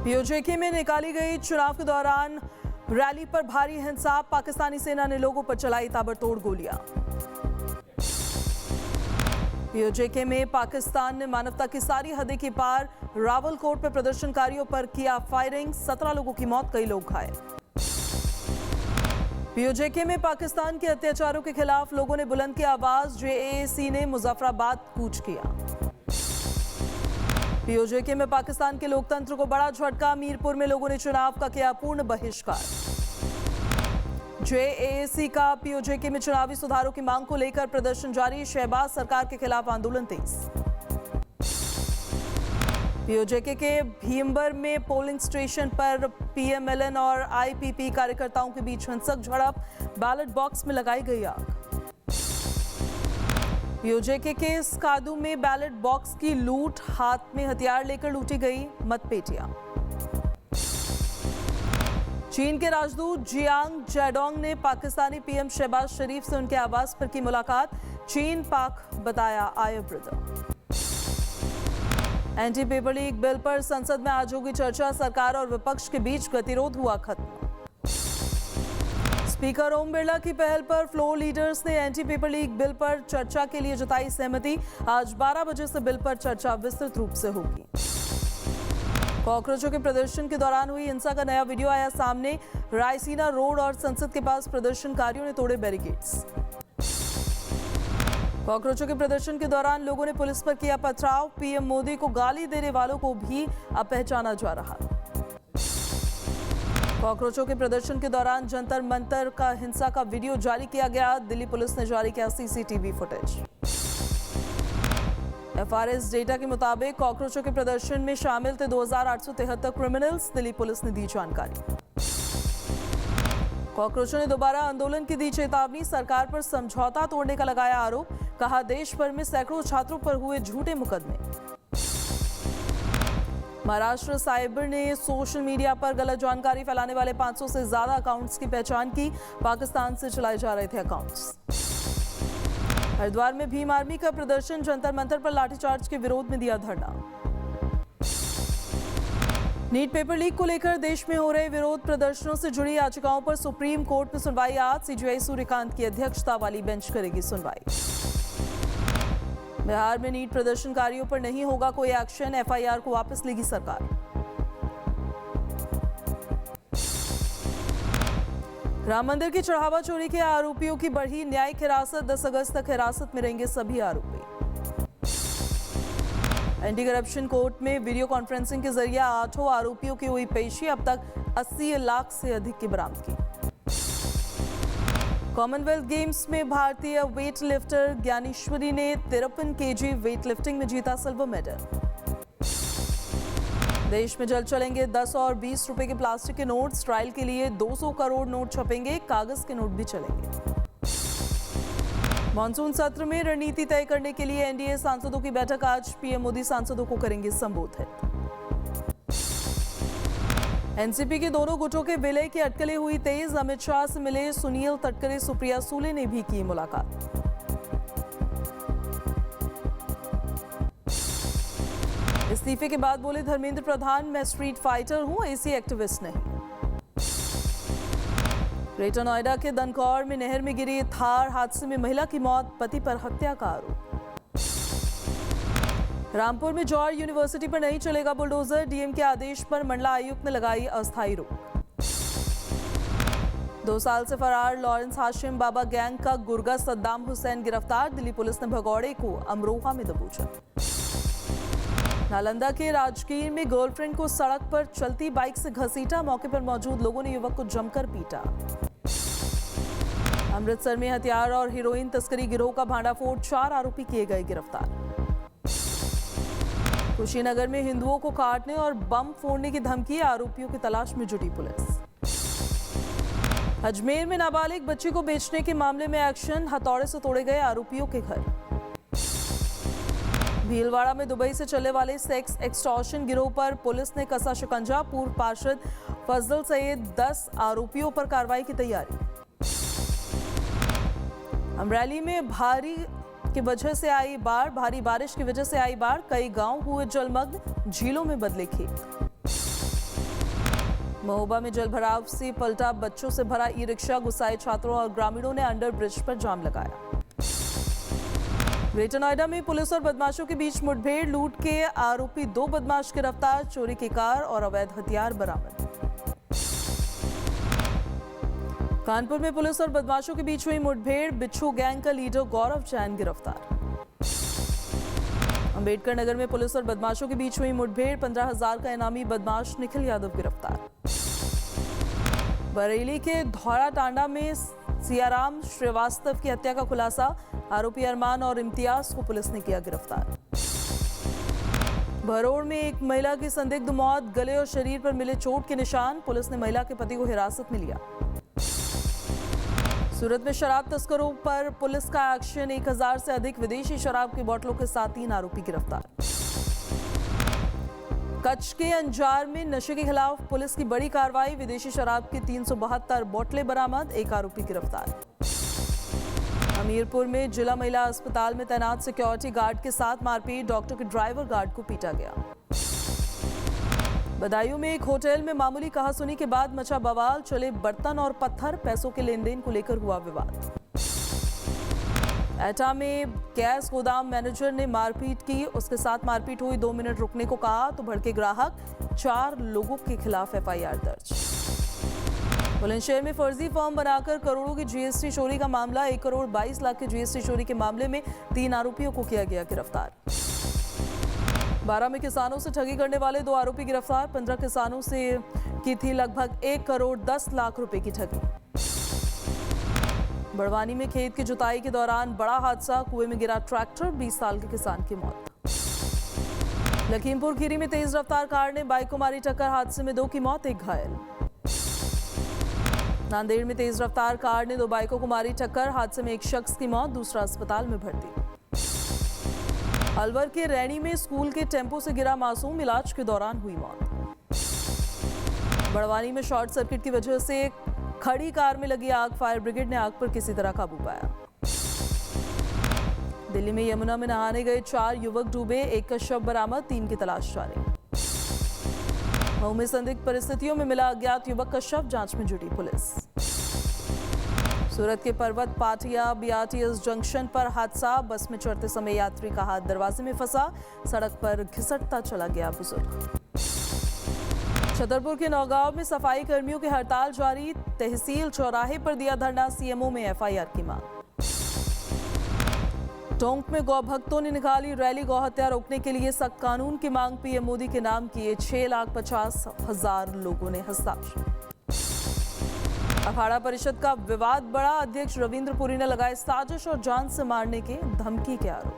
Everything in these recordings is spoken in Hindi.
पीओजेके में निकाली गई चुनाव के दौरान रैली पर भारी हिंसा, पाकिस्तानी सेना ने लोगों पर चलाई ताबड़तोड़ गोलियां। पीओजेके में पाकिस्तान ने मानवता की सारी हदें की पार, रावलकोट में प्रदर्शनकारियों पर किया फायरिंग, 17 लोगों की मौत, कई लोग घायल। पीओजेके में पाकिस्तान के अत्याचारों के खिलाफ लोगों ने बुलंद किया आवाज, जेएसी ने मुजफ्फराबाद कूच किया। पीओजेके में पाकिस्तान के लोकतंत्र को बड़ा झटका, मीरपुर में लोगों ने चुनाव का किया पूर्ण बहिष्कार। जेएसी का पीओजेके में चुनावी सुधारों की मांग को लेकर प्रदर्शन जारी, शहबाज सरकार के खिलाफ आंदोलन तेज। पीओजेके के भीमबर में पोलिंग स्टेशन पर पीएमएलएन और आईपीपी कार्यकर्ताओं के बीच हिंसक झड़प, बैलेट बॉक्स में लगाई गई आग। पीओजेके के स्कादू में बैलेट बॉक्स की लूट, हाथ में हथियार लेकर लूटी गई मतपेटियां। चीन के राजदूत जियांग जेडोंग ने पाकिस्तानी पीएम शहबाज शरीफ से उनके आवास पर की मुलाकात, चीन पाक बताया आय ब्रदर। एंटी पेपर लीक बिल पर संसद में आज होगी चर्चा, सरकार और विपक्ष के बीच गतिरोध हुआ खत्म। स्पीकर ओम बिरला की पहल पर फ्लोर लीडर्स ने एंटी पेपर लीक बिल पर चर्चा के लिए जताई सहमति, आज 12 बजे से बिल पर चर्चा विस्तृत रूप से होगी। कॉकरोचों के प्रदर्शन के दौरान हुई हिंसा का नया वीडियो आया सामने, रायसीना रोड और संसद के पास प्रदर्शनकारियों ने तोड़े बैरिकेड्स। कॉकरोचों के प्रदर्शन के दौरान लोगों ने पुलिस पर किया पथराव, पीएम मोदी को गाली देने वालों को भी अब पहचाना जा रहा। कॉकरोचों के प्रदर्शन के दौरान जंतर मंतर का हिंसा का वीडियो जारी किया गया, दिल्ली पुलिस ने जारी किया सीसीटीवी फुटेज। एफआरएस डेटा के मुताबिक कॉकरोचों के प्रदर्शन में शामिल थे 2873 क्रिमिनल्स, दिल्ली पुलिस ने दी जानकारी। कॉकरोचों ने दोबारा आंदोलन की दी चेतावनी, सरकार पर समझौता तोड़ने का लगाया आरोप, कहा देश भर में सैकड़ों छात्रों पर हुए झूठे मुकदमे। महाराष्ट्र साइबर ने सोशल मीडिया पर गलत जानकारी फैलाने वाले 500 से ज्यादा अकाउंट्स की पहचान की, पाकिस्तान से चलाए जा रहे थे अकाउंट्स। हरिद्वार में भीम आर्मी का प्रदर्शन, जंतर मंतर पर लाठीचार्ज के विरोध में दिया धरना। नीट पेपर लीक को लेकर देश में हो रहे विरोध प्रदर्शनों से जुड़ी याचिकाओं पर सुप्रीम कोर्ट में सुनवाई आज, सीजेआई सूर्यकांत की अध्यक्षता वाली बेंच करेगी सुनवाई। बिहार में नीट प्रदर्शनकारियों पर नहीं होगा कोई एक्शन, एफआईआर को वापस लेगी सरकार। राम मंदिर की चढ़ावा चोरी के आरोपियों की बढ़ी न्यायिक हिरासत, 10 अगस्त तक हिरासत में रहेंगे सभी आरोपी। एंटी करप्शन कोर्ट में वीडियो कॉन्फ्रेंसिंग के जरिए 8 आरोपियों की हुई पेशी, अब तक 80 लाख से अधिक की बरामदगी। कॉमनवेल्थ गेम्स में भारतीय वेट लिफ्टर ज्ञानेश्वरी ने 53 केजी वेट लिफ्टिंग में जीता सिल्वर मेडल। देश में जल्द चलेंगे 10 और 20 रुपए के प्लास्टिक के नोट्स, ट्रायल के लिए 200 करोड़ नोट छपेंगे, कागज के नोट भी चलेंगे। मॉनसून सत्र में रणनीति तय करने के लिए एनडीए सांसदों की बैठक आज, पीएम मोदी सांसदों को करेंगे संबोधित। एनसीपी के दोनों गुटों के विलय की अटकलें हुई तेज, अमित शाह से मिले सुनील तटकरे, सुप्रिया सूले ने भी की मुलाकात। इस्तीफे के बाद बोले धर्मेंद्र प्रधान, मैं स्ट्रीट फाइटर हूं, एसी एक्टिविस्ट नहीं। ग्रेटर नोएडा के दनकौर में नहर में गिरी थार, हादसे में महिला की मौत, पति पर हत्या का आरोप। रामपुर में जॉर्ज यूनिवर्सिटी पर नहीं चलेगा बुलडोजर, डीएम के आदेश पर मंडला आयुक्त ने लगाई अस्थायी रोक। 2 साल से फरार लॉरेंस हाशिम बाबा गैंग का गुर्गा सद्दाम हुसैन गिरफ्तार, दिल्ली पुलिस ने भगौड़े को अमरोहा में दबोचा। नालंदा के राजगीर में गर्लफ्रेंड को सड़क पर चलती बाइक से घसीटा, मौके पर मौजूद लोगों ने युवक को जमकर पीटा। अमृतसर में हथियार और हेरोइन तस्करी गिरोह का भांडाफोड़, 4 आरोपी किए गए गिरफ्तार। कुशीनगर में हिंदुओं को काटने और बम फोड़ने की धमकी, आरोपियों की तलाश में जुटी पुलिस। अजमेर में नाबालिग बच्ची को बेचने के मामले में एक्शन, हथौड़े से तोड़े गए आरोपियों के घर। भीलवाड़ा में दुबई से चलने वाले सेक्स एक्सटॉर्शन गिरोह पर पुलिस ने कसा शिकंजा, पूर्व पार्षद फजल सईद 10 आरोपियों पर कार्रवाई की तैयारी। अमरेली में भारी बारिश की वजह से आई बाढ़, कई गांव हुए जलमग्न, झीलों में बदले खेत। महोबा में जलभराव से पलटा बच्चों से भरा ई रिक्शा, गुस्साए छात्रों और ग्रामीणों ने अंडर ब्रिज पर जाम लगाया। ग्रेटर नोएडा में पुलिस और बदमाशों के बीच मुठभेड़, लूट के आरोपी 2 बदमाश गिरफ्तार, चोरी की कार और अवैध हथियार बरामद। कानपुर में पुलिस और बदमाशों के बीच हुई मुठभेड़, बिच्छू गैंग का लीडर गौरव जैन गिरफ्तार। अंबेडकर नगर में पुलिस और बदमाशों के बीच हुई मुठभेड़, 15,000 का इनामी बदमाश निखिल यादव गिरफ्तार। बरेली के धौड़ा टांडा में सियाराम श्रीवास्तव की हत्या का खुलासा, आरोपी अरमान और इम्तियाज को पुलिस ने किया गिरफ्तार। भरोड़ में एक महिला की संदिग्ध मौत, गले और शरीर पर मिले चोट के निशान, पुलिस ने महिला के पति को हिरासत में लिया। सूरत में शराब तस्करों पर पुलिस का एक्शन, 1000 से अधिक विदेशी शराब की बोतलों के साथ 3 आरोपी गिरफ्तार। कच्छ के अंजार में नशे के खिलाफ पुलिस की बड़ी कार्रवाई, विदेशी शराब की 372 बोतलें बरामद, 1 आरोपी गिरफ्तार। हमीरपुर में जिला महिला अस्पताल में तैनात सिक्योरिटी गार्ड के साथ मारपीट, डॉक्टर के ड्राइवर गार्ड को पीटा गया। बदायूं में एक होटल में मामूली कहासुनी के बाद मचा बवाल, चले बर्तन और पत्थर, पैसों के लेन देन को लेकर हुआ विवाद। एटा में गैस गोदाम मैनेजर ने मारपीट की, उसके साथ मारपीट हुई, 2 मिनट रुकने को कहा तो भड़के ग्राहक, 4 लोगों के खिलाफ FIR दर्ज। बुलंदशहर में फर्जी फॉर्म बनाकर करोड़ों की GST चोरी का मामला, 1 करोड़ 22 लाख की GST चोरी के मामले में 3 आरोपियों को किया गया गिरफ्तार। 12 में किसानों से ठगी करने वाले 2 आरोपी गिरफ्तार, 15 किसानों से की थी लगभग 1 करोड़ 10 लाख रुपए की ठगी। बड़वानी में खेत की जुताई के दौरान बड़ा हादसा, कुएं में गिरा ट्रैक्टर, 20 साल के किसान की मौत। लखीमपुर खीरी में तेज रफ्तार कार ने बाइक को मारी टक्कर, हादसे में 2 की मौत, 1 घायल। नांदेड़ में तेज रफ्तार कार ने 2 बाइकों को मारी टक्कर, हादसे में 1 शख्स की मौत, दूसरा अस्पताल में भर्ती। अलवर के रैनी में स्कूल के टेम्पो से गिरा मासूम, इलाज के दौरान हुई मौत। बड़वानी में शॉर्ट सर्किट की वजह से खड़ी कार में लगी आग, फायर ब्रिगेड ने आग पर किसी तरह काबू पाया। दिल्ली में यमुना में नहाने गए 4 युवक डूबे, 1 का शव बरामद, 3 की तलाश जारी। मऊ में संदिग्ध परिस्थितियों में मिला अज्ञात युवक का शव, जांच में जुटी पुलिस। सूरत के पर्वत पाटिया BRTS जंक्शन पर हादसा, बस में चढ़ते समय यात्री का हाथ दरवाजे में फंसा, सड़क पर घिसटता चला गया बुजुर्ग। छतरपुर के नौगांव में सफाई कर्मियों की हड़ताल जारी, तहसील चौराहे पर दिया धरना, CMO में FIR की मांग। टोंक में गौ भक्तों ने निकाली रैली, गौ हत्या रोकने के लिए सख्त कानून की मांग, PM मोदी के नाम किए 6,50,000 लोगों ने हस्ताक्षर। अखाड़ा परिषद का विवाद बढ़ा, अध्यक्ष रविंद्र पुरी ने लगाए साजिश और जान से मारने के धमकी के आरोप।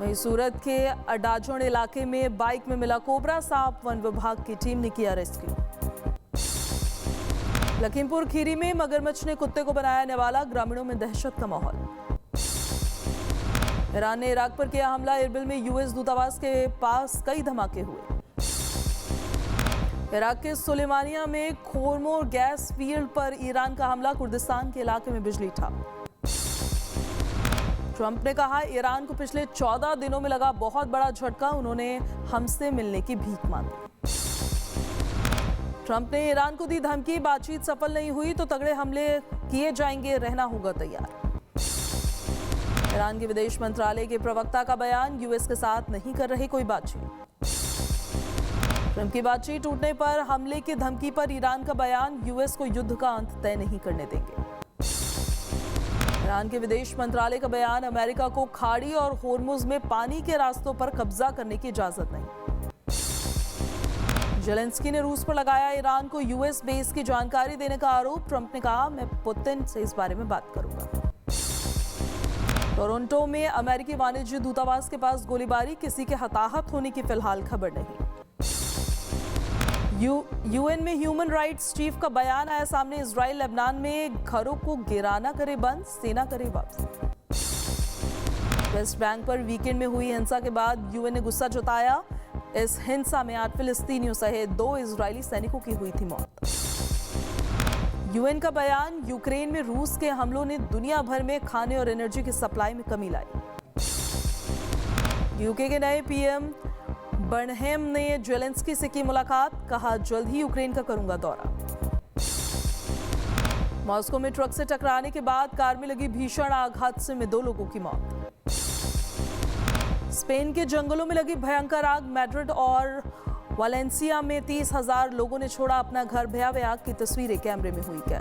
वहीं सूरत के अडाजोड़ इलाके में बाइक में मिला कोबरा सांप, वन विभाग की टीम ने किया रेस्क्यू। लखीमपुर खीरी में मगरमच्छ ने कुत्ते को बनाया निवाला, ग्रामीणों में दहशत का माहौल। ईरान ने इराक पर किया हमला, इरबिल में US दूतावास के पास कई धमाके हुए। इराक के सुलेमानिया में खोरमोर गैस फील्ड पर ईरान का हमला, कुर्दिस्तान के इलाके में बिजली ठप। ट्रंप ने कहा ईरान को पिछले 14 दिनों में लगा बहुत बड़ा झटका, उन्होंने हमसे मिलने की भीख मांगी। ट्रंप ने ईरान को दी धमकी, बातचीत सफल नहीं हुई तो तगड़े हमले किए जाएंगे, रहना होगा तैयार। ईरान के विदेश मंत्रालय के प्रवक्ता का बयान, US के साथ नहीं कर रहे कोई बातचीत। ट्रंप की बातचीत टूटने पर हमले की धमकी पर ईरान का बयान, US को युद्ध का अंत तय नहीं करने देंगे। ईरान के विदेश मंत्रालय का बयान, अमेरिका को खाड़ी और होर्मुज में पानी के रास्तों पर कब्जा करने की इजाजत नहीं। जेलेंस्की ने रूस पर लगाया ईरान को US बेस की जानकारी देने का आरोप, ट्रंप ने कहा मैं पुतिन से इस बारे में बात करूंगा। टोरंटो में अमेरिकी वाणिज्य दूतावास के पास गोलीबारी, किसी के हताहत होने की फिलहाल खबर नहीं। UN में ह्यूमन राइट्स चीफ का बयान आया सामने, इजराइल लेबनान में घरों को गिराना करे बंद, सेना करे वापसी। वेस्ट बैंक पर वीकेंड में हुई हिंसा के बाद UN ने गुस्सा जताया, इस हिंसा में 8 फिलिस्तीनियों सहित 2 इजरायली सैनिकों की हुई थी मौत। UN का बयान, यूक्रेन में रूस के हमलों ने दुनिया भर में खाने और एनर्जी की सप्लाई में कमी लाई। UK के नए PM बर्नहेम ने जेलेंस्की से की मुलाकात, कहा जल्द ही यूक्रेन का करूंगा दौरा। मॉस्को में ट्रक से टकराने के बाद कार में लगी भीषण आग, हादसे में 2 लोगों की मौत। स्पेन के जंगलों में लगी भयंकर आग, मैड्रिड और वालेंसिया में 30,000 लोगों ने छोड़ा अपना घर, भयावह आग की तस्वीरें कैमरे में हुई कैद।